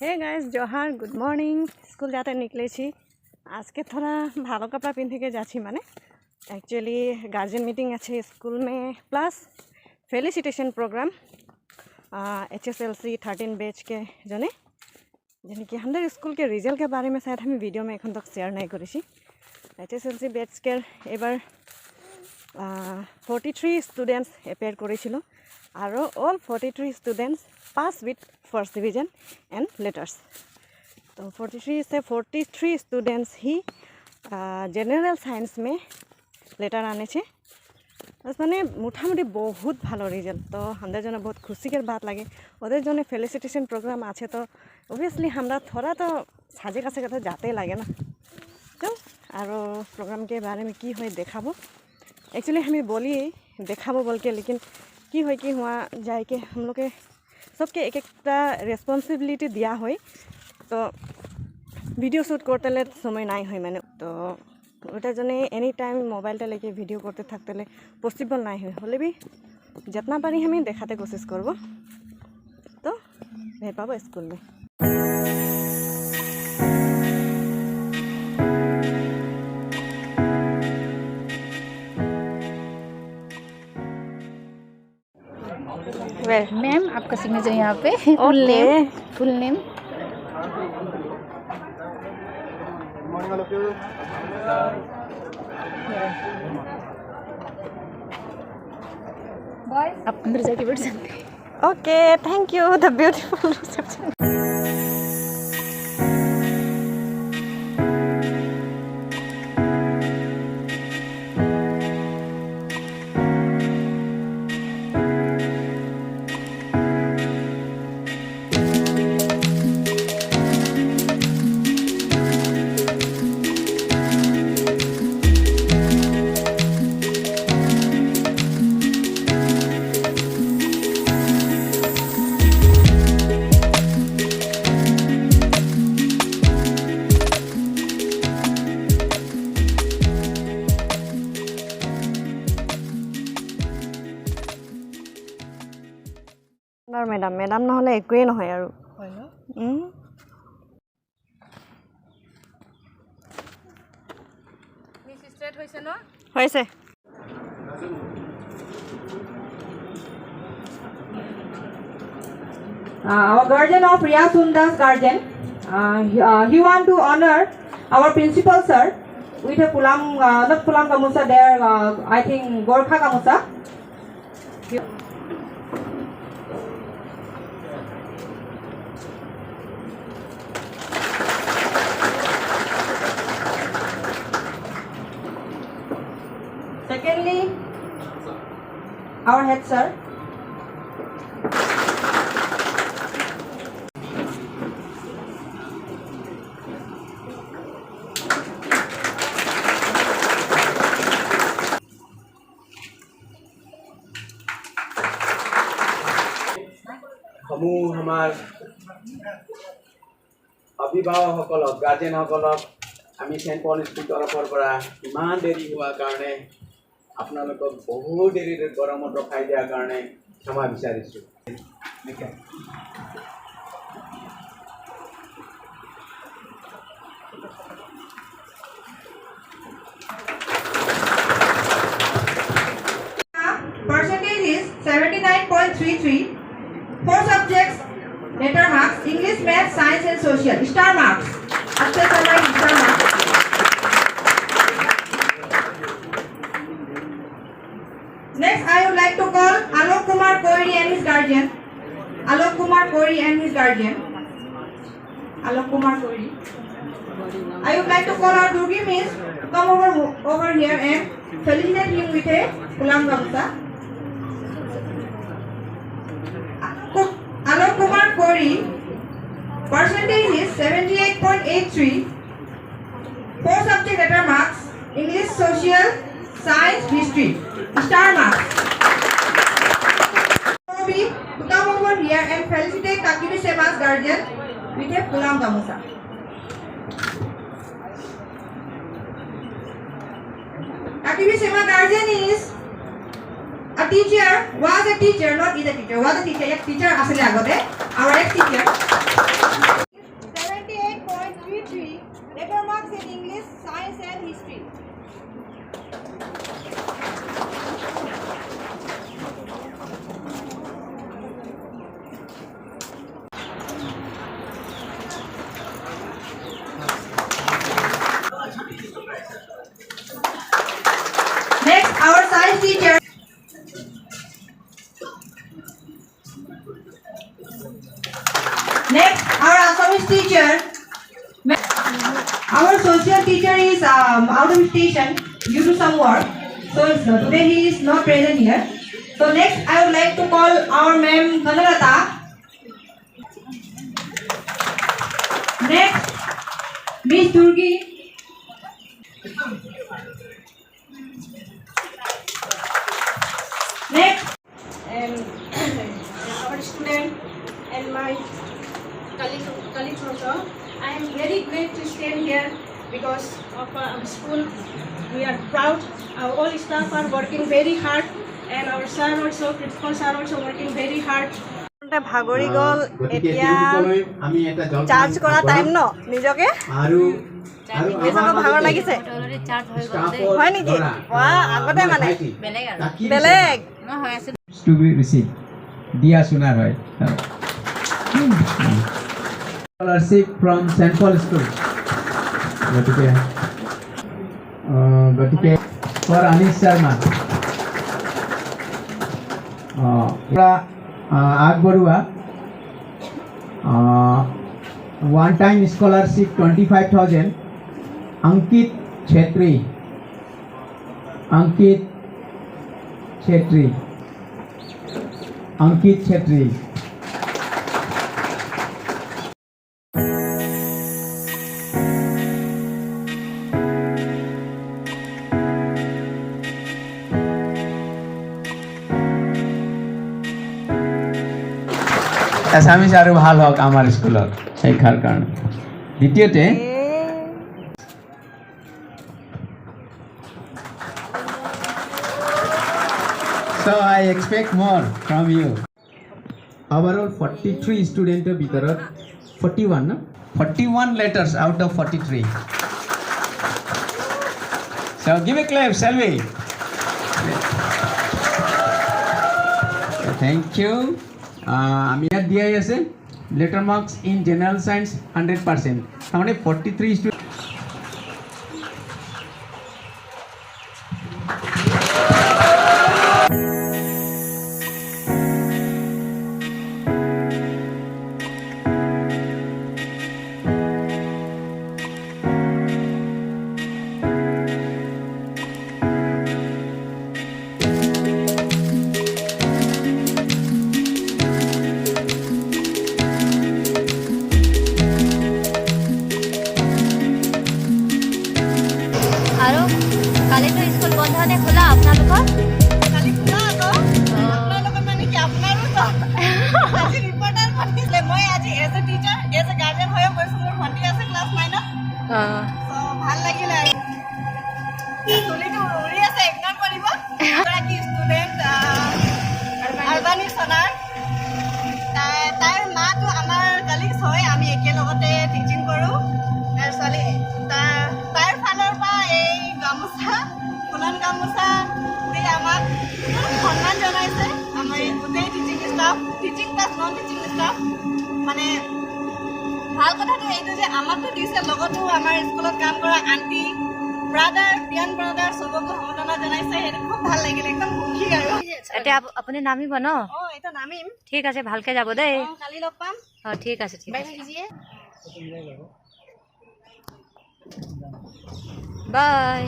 Hey guys जोहार good morning school जाते निकले छी आज के थोड़ा भालो कपड़ा पिंधे के जाछी माने एक्चुअली गार्जियन मीटिंग अच्छे स्कूल में plus felicitation program HSLC 13 batch के जने यानी कि हमारे स्कूल के रिजल्ट के बारे में शायद हम वीडियो में एखन तक शेयर नहीं करी HSLC बैच के एबार 43 स्टूडेंट्स एपेयर करिसिलो आरो all 43 students pass with first division and letters तो 43 से 43 स्टूडेंट्स ही जनरल साइंस में लेटर आने छे बस माने मोटामुटी बहुत भालो रिजल्ट तो हमारे जन बहुत खुशी के बात लगे ओদের जन फेलिसिटेशन प्रोग्राम आछे तो ऑब्वियसली हमरा थोड़ा तो साजे काछे तो जाते लगे ना तो आरो प्रोग्राम के बारे में की होय देखाबो एक्चुअली हमें बोली देखाबो बोल के लेकिन की होय कि हुआ जाए के हम लोग के सबके एक एकटा रेसपन्सिबिलिटी दिया हुई तो वीडियो शूट करते ले समय नहीं हुई मैंने तो ওটা जने एनी टाइम मोबाइलटा लेके वीडियो करते थकते ले पॉसिबल नहीं हुई होले भी जितना पारी हमें देखाते कोशिश करब तो नहीं पाबो स्कूल में मैम आपका सिग्नेचर यहाँ पे फुल नेम आप अंदर जाके बैठ सकते हैं। Okay thank you the beautiful reception madam madam নহলে একোই নহয় আৰু হয় ন মিস স্ট্রেট হইছে ন হইছে Our guardian of Riya Sundas guardian he want to honor our principal sir with a pulam not pulam gamusa there I think Gorkha gamusa. Secondly, our head sir. সমূহ আমাৰ অভিভাৱকসকলক গাৰ্জেনসকলক আমি চেণ্ট পল school তৰফৰ পৰা ইমান দেৰি হোৱাৰ কাৰণে আপোনালোকক বহু দেৰিৰে গৰমত ৰখাই দিয়াৰ কাৰণে ক্ষমা বিচাৰিছোঁ Percentage is 79.33. 4 subjects, letter marks, English, Math, Science and Social. Star marks. Akshay Sharma is star marks. Next, I would like to call Alok Kumar Koiri and his guardian. Alok Kumar Koiri and his guardian. Alok Kumar Koiri. I would like to call our Durgi Miss to come over here and felicitate him with a Pulam Gamusa. Alok Kumar Koiri, percentage is 78.83. 4 subject letter marks, English, Social, Science, History. Star marks. To come over here and felicitate Takiri Seba's guardian with a Pulam Gamusa. Takiri Seba guardian is a teacher, was a teacher, not is a teacher, was a teacher, एक teacher असले आगोते, our ex teacher. Next, our Assamese teacher. Our social teacher is out of station due to some work. So today he is not present here. So next, I would like to call our ma'am Kanalata. Next, Miss Durgi. Next, and our student and my colleagues also. I am very great to stand here because of our school. We are proud. Our all staff are working very hard, and our sir also, principal sir also working very hard. ভাগৰি গ'ল গতিকে এতিয়া তেওঁলোকলৈ আমি এটা জলপান charge কৰা time ন নিজকে আৰু নিজকে ভাগৰ লাগিছে ষ্টাফৰ হয় নেকি দ্বাৰা, ৱা আগতে মানে তাকি বেলেগ to be received দিয়া শুনাৰ হয় scholarship from St. Paul School গতিকে ফৰ আনিছ শৰ্মা আগবঢ়োৱা one time scholarship 25,000 Ankit Chetri এছামিছ আৰু ভাল হওক আমাৰ স্কুলত শিক্ষাৰ কাৰণে দ্বিতীয়তে So I expect more from you. Overall 43 students ভিতৰত 41 no? 41 letters out of 43. So give a clap, shall we? Thank you. আমি ইয়াত দিয়াই আছে letter marks in general science 100%. তাৰমানে 43 students আৰু কালিতো স্কুল বন্ধ নে খোলা আপোনালোকৰ কালি খোলা আকৌ আপোনালোকৰ মানে কি আপোনাৰো তো আজি ৰিপৰ্টাৰ পাতিছিলে মই আজি as a teacher as a guardian হৈ গৈছো মোৰ ভণ্টি আছে ক্লাছ 9 ত ভাল লাগিলে আৰু চলিটো উৰি আছে ইগনৰ কৰিব এগৰাকী ষ্টুডেণ্ট আৰবানী সোণাৰ তাইৰ মাতো আমাৰ কালিগ হয় আমি একেলগতে টিচিং কৰোঁ তাৰ ছোৱালী তাইৰ ফালৰ পৰা এই গামোচা ফুলান গামোচা দি আমাক সন্মান জনাইছে আমাৰ গোটেই teaching staff teaching plus non teaching staff মানে ভাল কথাটো এইটো যে আমাকতো দিছে লগতো আমাৰ স্কুলত কাম কৰা আণ্টি ব্ৰাদাৰ পিয়ান ব্ৰাদাৰ চবকে সম্বৰ্ধনা জনাইছে সেইটো খুব ভাল লাগিলে একদম সুখী আৰু এতিয়া আপুনি নামিব ন এটা নামিম ঠিক আছে ভালকে যাব দেই কালি লগ পাম ঠিক আছে বাই